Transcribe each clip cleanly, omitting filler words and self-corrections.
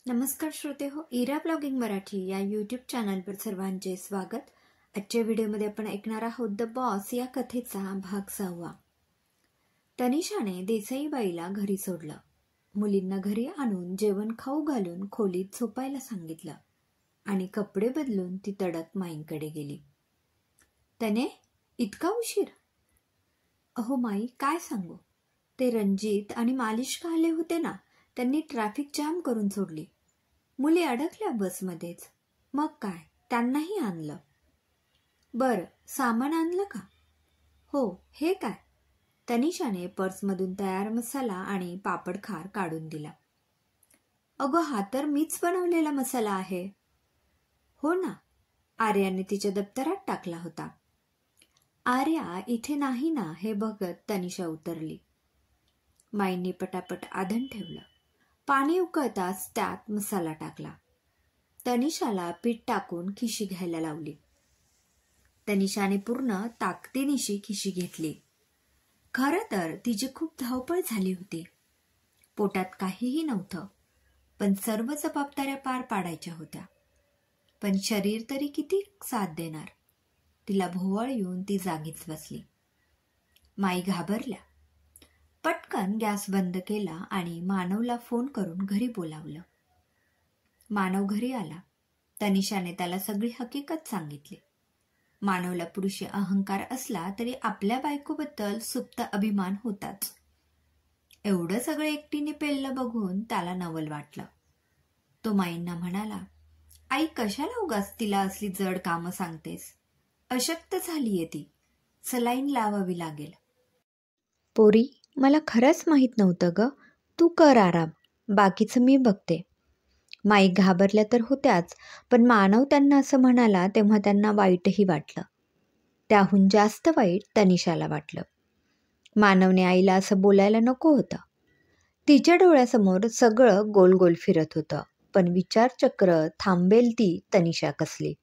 नमस्कार श्रोते हो, इरा ब्लॉगिंग मराठी या यूट्यूब चॅनलवर सर्वांचे स्वागत. आजच्या व्हिडिओमध्ये आपण ऐकणार आहोत द बॉस या कथेचा भाग 6. तनिषाने देसाईबाईला घरी सोडलं. मुलींना घरी आणून जेवण खाऊ घालून खोलीत झोपायला सांगितलं आणि कपडे बदलून ती तडक माईंकडे गेली. त्याने इतका उशीर? अहो माई, काय सांगू, ते रणजित आणि मालिश आले होते ना, त्यांनी ट्रॅफिक जाम करून सोडली. मुली अडकल्या बसमध्येच. मग काय, त्यांनाही आणलं. बरं, सामान आणलं का? हो. हे काय? तनिषाने पर्समधून तयार मसाला आणि पापड खार काढून दिला. अगं, हा तर मीच बनवलेला मसाला आहे. हो ना, आर्याने तिच्या दप्तरात टाकला होता. आर्या इथे नाही ना, हे बघत तनिषा उतरली. माईंनी पटापट आधण ठेवलं. पाणी उकळताच त्यात मसाला टाकला. तनिषाला पीठ टाकून खिशी घ्यायला लावली. तनिषाने पूर्ण ताकदीनिशी खिशी घेतली. खरं तर तिची खूप धावपळ झाली होती. पोटात काहीही नव्हतं, पण सर्व जबाबदाऱ्या पार पाडायच्या होत्या. पण शरीर तरी किती साथ देणार? तिला भोवळ येऊन ती जागीच बसली. माई घाबरल्या. पटकन गॅस बंद केला आणि मानवला फोन करून घरी बोलावलं. मानव घरी आला. तनिषाने त्याला सगळी हकीकत सांगितली. मानवला पुरुषी अहंकार असला तरी आपल्या बायकोबद्दल सुप्त अभिमान होताच. एवढं सगळं एकटीने पेललं बघून त्याला नवल वाटलं. तो माईंना म्हणाला, आई, कशाला उगाच तिला असली जड कामं सांगतेस? अशक्त झालीये ती, सलाईन लावावी लागेल. पोरी, मला खरंच माहित नव्हतं ग. तू कर आराम, बाकीचं मी बघते. माई घाबरल्या तर होत्याच, पण मानव त्यांना असं म्हणाला तेव्हा त्यांना वाईटही वाटलं. त्याहून जास्त वाईट तनिषाला वाटलं. मानवने आईला असं बोलायला नको होतं. तिच्या डोळ्यासमोर सगळं गोल गोल फिरत होतं, पण विचारचक्र थांबेल ती तनिषा कसली.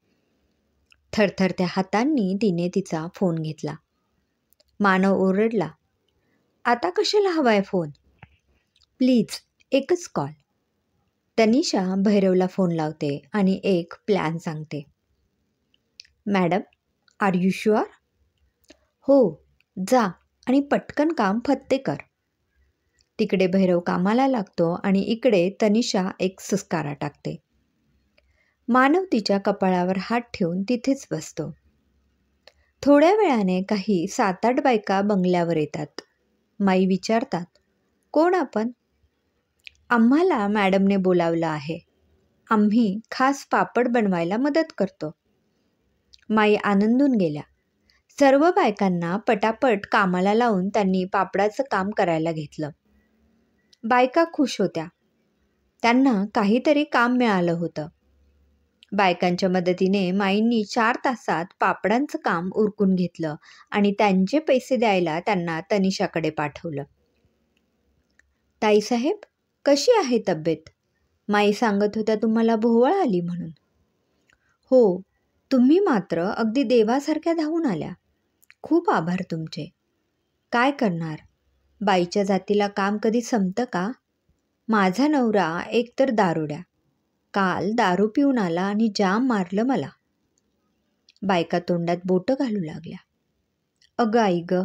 थरथरत्या हातांनी तिने तिचा फोन घेतला. मानव ओरडला, आता कशाला हवाय फोन? प्लीज, एकच कॉल. तनिषा भैरवला फोन लावते आणि एक प्लॅन सांगते. Madam, are you sure? हो, जा आणि पटकन काम फत्ते कर. तिकडे भैरव कामाला लागतो आणि इकडे तनिषा एक सुस्कारा टाकते. मानव तिच्या कपाळावर हात ठेवून तिथेच बसतो. थोड्या वेळाने काही 7-8 बायका बंगल्यावर येतात. माई विचारतात, कोण आपण? आम्हाला मॅडमने बोलावलं आहे. आम्ही खास पापड बनवायला मदत करतो. माई आनंदून गेल्या. सर्व बायकांना पटापट कामाला लावून त्यांनी पापडाचं काम करायला घेतलं. बायका खुश होत्या. त्यांना काहीतरी काम मिळालं होतं. बायकांच्या मदतीने माईंनी 4 तासात पापडांचं काम उरकून घेतलं आणि त्यांचे पैसे द्यायला त्यांना तनिषाकडे पाठवलं. ताईसाहेब, कशी आहे तब्येत? माई सांगत होत्या तुम्हाला भोवळ आली म्हणून. हो, तुम्ही मात्र अगदी देवासारख्या धावून आल्या. खूप आभार तुमचे. काय करणार, बाईच्या जातीला काम कधी संपतं का? माझा नवरा एकतर दारुड्या. काल दारू पिऊन आला आणि जाम मारलं मला. बायका तोंडात बोटं घालू लागल्या. अगं आई ग,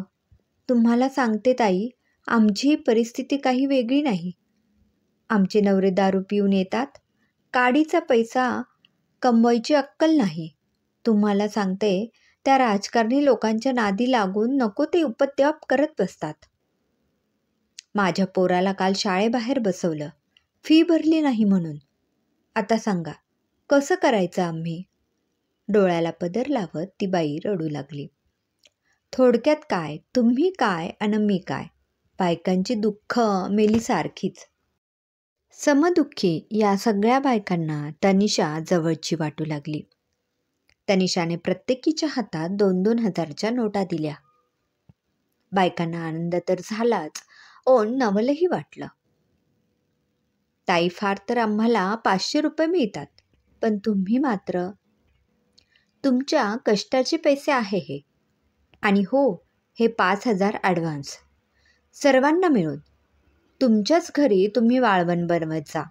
तुम्हाला सांगते ताई, आमची परिस्थिती काही वेगळी नाही. आमचे नवरे दारू पिऊन येतात. काडीचा पैसा कमवायची अक्कल नाही. तुम्हाला सांगते, त्या राजकारणी लोकांच्या नादी लागून नको ते उपद्व्याप करत बसतात. माझ्या पोराला काल शाळेबाहेर बसवलं, फी भरली नाही म्हणून. आता सांगा, कसं करायचं आम्ही? डोळ्याला पदर लावत ती बाई रडू लागली. थोडक्यात काय, तुम्ही काय आणि मी काय, बायकांची दुःख मेली सारखीच. समदुःखी या सगळ्या बायकांना तनिषा जवळची वाटू लागली. तनिषाने प्रत्येकीच्या हातात 2-2 हजारच्या नोटा दिल्या. बायकांना आनंद तर झालाच, ओन नवलही वाटलं. ताई, फार तर आम्हाला 500 रुपये मिळतात, पण तुम्ही मात्र, तुमच्या कष्टाचे पैसे आहे हे. आणि हो, हे 5,000 ॲडव्हान्स. सर्वांना मिळून तुमच्याच घरी तुम्ही वाळवण बनवत जा.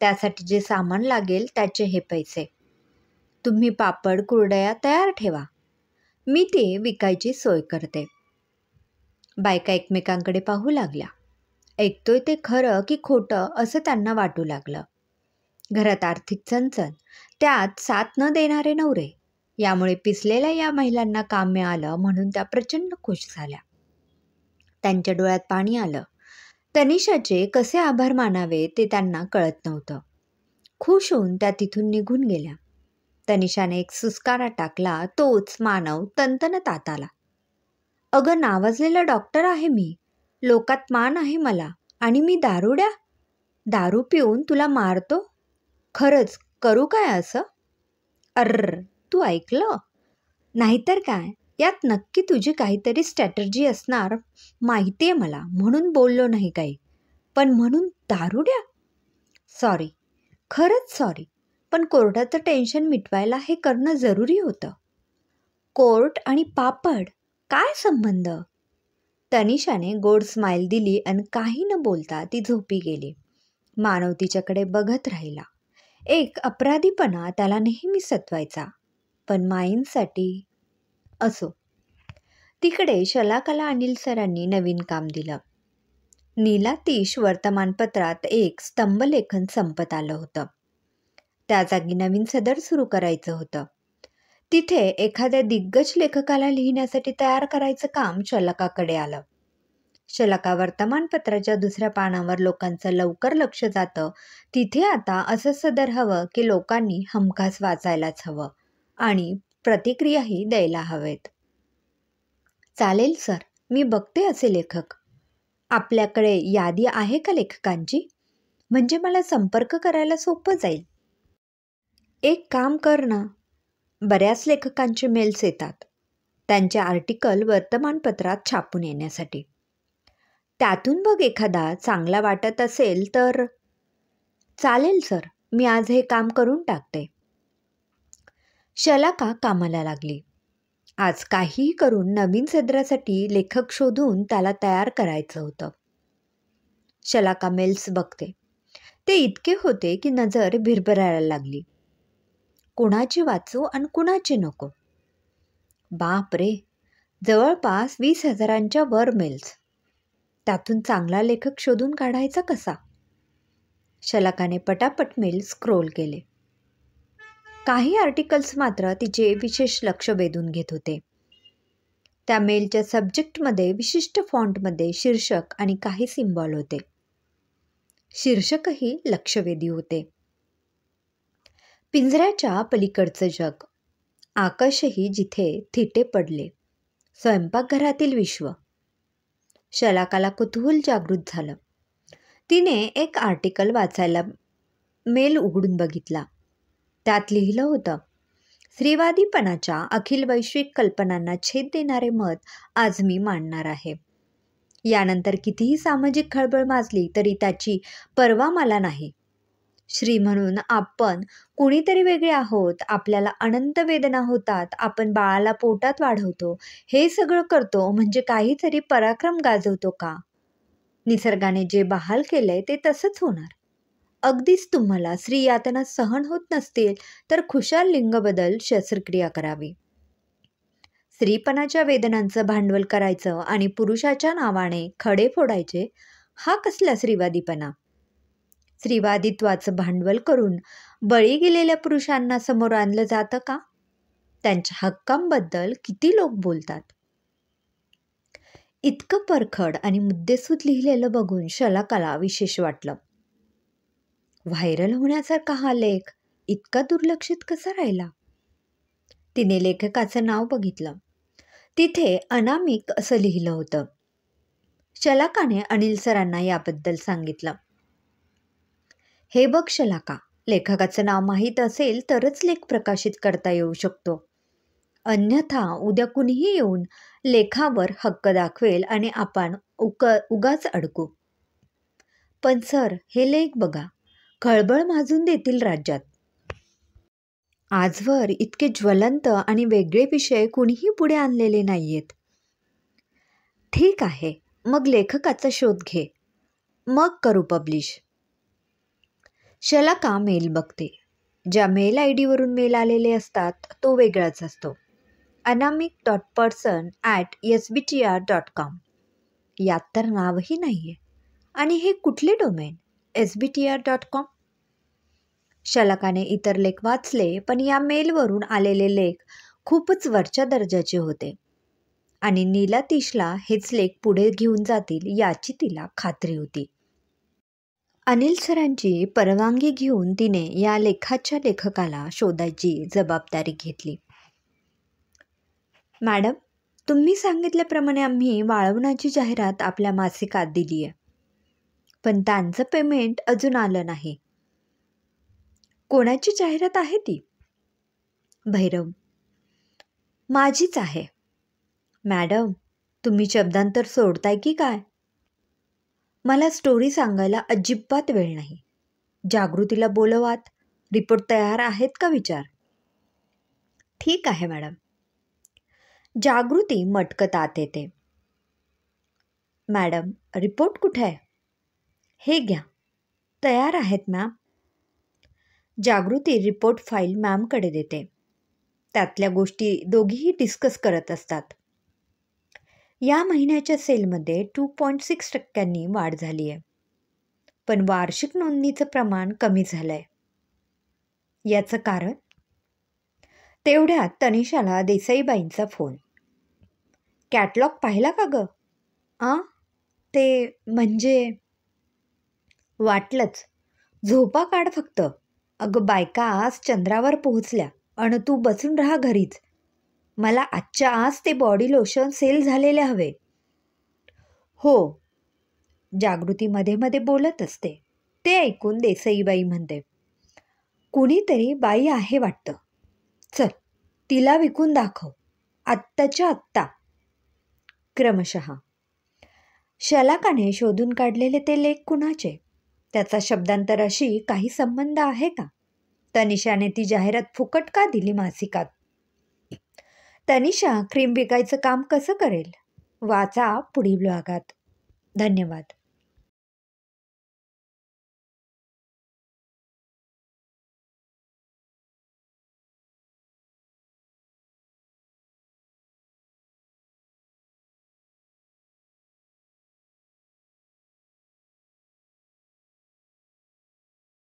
त्यासाठी जे सामान लागेल त्याचे हे पैसे. तुम्ही पापड कुरडया तयार ठेवा, मी ते विकायची सोय करते. बायका एकमेकांकडे पाहू लागल्या. ऐकतोय ते खरं की खोटं असं त्यांना वाटू लागलं. घरात आर्थिक चणचण, त्यात साथ न देणारे नवरे, यामुळे पिसलेल्या या महिलांना काम मिळालं म्हणून त्या प्रचंड खुश झाल्या. त्यांच्या डोळ्यात पाणी आलं. तनिषाचे कसे आभार मानावे ते त्यांना कळत नव्हतं. खुश होऊन त्या तिथून निघून गेल्या. तनिषाने एक सुस्कारा टाकला, तोच मानव तनतनत आत आला. अगं, नावाजलेला डॉक्टर आहे मी, लोकात मान आहे मला, आणि मी दारुड्या? दारू पिऊन तुला मारतो? खरंच करू काय असं? अर्र, तू ऐकलं? नाहीतर काय, यात नक्की तुझी काहीतरी स्ट्रॅटर्जी असणार माहिती आहे मला, म्हणून बोललो नाही काही. पण म्हणून दारुड्या? सॉरी, खरंच सॉरी, पण कोर्टाचं टेन्शन मिटवायला हे करणं जरुरी होतं. कोर्ट आणि पापड काय संबंध? तनिषाने गोड स्माईल दिली आणि काही न बोलता ती झोपी गेली. मानव तिच्याकडे बघत राहिला. एक अपराधीपणा त्याला नेहमी सतवायचा, पण माईंसाठी असो. तिकडे शलाकाला अनिल सरांनी नवीन काम दिलं. नीलातीश वर्तमानपत्रात एक स्तंभलेखन संपत आलं होतं. त्या जागी नवीन सदर सुरू करायचं होतं. तिथे एखाद्या दिग्गज लेखकाला लिहिण्यासाठी तयार करायचं काम शलाकाकडे आलं. शलाका वर्तमानपत्राच्या दुसऱ्या पानावर लोकांचं लवकर लक्ष जातं, तिथे आता असं सदर हवं की लोकांनी हमखास वाचायलाच हवं आणि प्रतिक्रियाही द्यायला हवेत. चालेल सर, मी बघते असे लेखक. आपल्याकडे यादी आहे का लेखकांची? म्हणजे मला संपर्क करायला सोपं जाईल. एक काम कर ना, बऱ्याच लेखकांचे मेल्स येतात, त्यांचे आर्टिकल वर्तमानपत्रात छापून येण्यासाठी. त्यातून बघ एखादा चांगला वाटत असेल तर. चालेल सर, मी आज हे काम करून टाकते. शलाका कामाला लागली. आज काहीही करून नवीन सदरासाठी लेखक शोधून त्याला तयार करायचं होतं. शलाका मेल्स बघते. ते इतके होते की नजर भिरभरायला लागली. कुणाची वाचू आणि कुणाची नको. बाप रे, जवळपास 20,000च्या वर मेल्स. त्यातून चांगला लेखक शोधून काढायचा कसा? शलाकाने पटापट मेल स्क्रोल केले. काही आर्टिकल्स मात्र तिचे विशेष लक्ष वेधून घेत होते. त्या मेलच्या सब्जेक्टमध्ये विशिष्ट फॉन्टमध्ये शीर्षक आणि काही सिम्बॉल होते. शीर्षकही लक्षवेधी होते. पिंजऱ्याच्या पलीकडचं जग, आकाशही जिथे थिटे पडले, स्वयंपाकघरातील विश्व. शलाकाला कुतूहल जागृत झालं. तिने एक आर्टिकल वाचायला मेल उघडून बघितला. त्यात लिहिलं होतं, स्त्रीवादीपणाच्या अखिल वैश्विक कल्पनांना छेद देणारे मत आज मी मांडणार आहे. यानंतर कितीही सामाजिक खळबळ माजली तरी त्याची पर्वा मला नाही. श्री म्हणून आपण कुणीतरी वेगळे आहोत, आपल्याला अनंत वेदना होतात, आपण बाळाला पोटात वाढवतो, हे सगळं करतो म्हणजे काहीतरी पराक्रम गाजवतो का? निसर्गाने जे बहाल केलंय ते तसंच होणार. अगदीच तुम्हाला स्त्री यातना सहन होत नसतील तर खुशाल लिंगबदल शस्त्रक्रिया करावी. स्त्रीपणाच्या वेदनांचं भांडवल करायचं आणि पुरुषाच्या नावाने खडे फोडायचे, हा कसला स्त्रीवादीपणा? स्त्रीवादित्वाचं भांडवल करून बळी गेलेल्या पुरुषांना समोर आणलं जातं का? त्यांच्या हक्कांबद्दल किती लोक बोलतात. इतकं परखड आणि मुद्देसूद लिहिलेलं बघून शलाकाला विशेष वाटलं. व्हायरल होण्यासारखा हा लेख इतका दुर्लक्षित कसा राहिला? तिने लेखकाचं नाव बघितलं. तिथे अनामिक असं लिहिलं होतं. शलाकाने अनिल सरांना याबद्दल सांगितलं. हे बघ शलाका, लेखकाचं नाव माहीत असेल तरच लेख प्रकाशित करता येऊ शकतो. अन्यथा उद्या कुणीही येऊन लेखावर हक्क दाखवेल आणि आपण उगाच अडकू. पण सर, हे लेख बघा, खळबळ माजून देतील राज्यात. आजवर इतके ज्वलंत आणि वेगळे विषय कुणीही पुढे आणलेले नाहीयेत. ठीक आहे, मग लेखकाचा शोध घे, मग करू पब्लिश. शलाका मेल बघते. ज्या मेल आय डीवरून मेल आलेले असतात तो वेगळाच असतो. anamik.person@sbtr.com. यात तर नावही नाही आहे. आणि हे कुठले डोमेन? sbtr.com. शलाकाने इतर लेख वाचले, पण या मेलवरून आलेले लेख खूपच वरच्या दर्जाचे होते आणि नीलातीशला हेच लेख पुढे घेऊन जातील याची तिला खात्री होती. अनिल सरांची परवानगी घेऊन तिने या लेखाच्या लेखकाला शोधायची जबाबदारी घेतली. मॅडम, तुम्ही सांगितल्याप्रमाणे आम्ही वाळवण्याची जाहिरात आपल्या मासिकात दिली आहे, पण त्यांचं पेमेंट अजून आलं नाही. कोणाची जाहिरात आहे ती? भैरव: माझीच आहे. मॅडम, तुम्ही शब्दांतर सोडताय की काय? मला स्टोरी सांगायला अजिबात वेळ नाही. जागृतीला बोलवात. रिपोर्ट तयार आहेत का विचार. ठीक आहे मॅडम. जागृती मटकत आत येते. मॅडम, रिपोर्ट कुठे आहे? हे घ्या. तयार आहेत मॅम. जागृती रिपोर्ट फाईल मॅमकडे देते. त्यातल्या गोष्टी दोघीही डिस्कस करत असतात. या महिन्याच्या सेलमध्ये 2.6% वाढ झाली आहे, पण वार्षिक नोंदणीचं प्रमाण कमी झालं आहे. याचं कारण? तेवढ्यात तनिषाला देसाईबाईंचा फोन. कॅटलॉग पाहिला का गं? ते म्हणजे वाटलंच. झोपा काढ फक्त. अगं बायका आज चंद्रावर पोहोचल्या आणि तू बसून राहा घरीच. मला आजच्या आज ते बॉडी लोशन सेल झालेले हवे. हो. जागृती मध्ये मध्ये बोलत असते. ते ऐकून देसाईबाई म्हणते, कुणीतरी बाई आहे वाटतं. चल, तिला विकून दाखव. आत्ताच्या आत्ता. क्रमशः. शलाकाने शोधून काढलेले ते लेख कुणाचे? त्याचा शब्दांतराशी काही संबंध आहे का? तनिषाने ती जाहिरात फुकट का दिली मासिकात? तनिषा क्रीम विकायचं काम कसं करेल? वाचा पुढील भागात. धन्यवाद.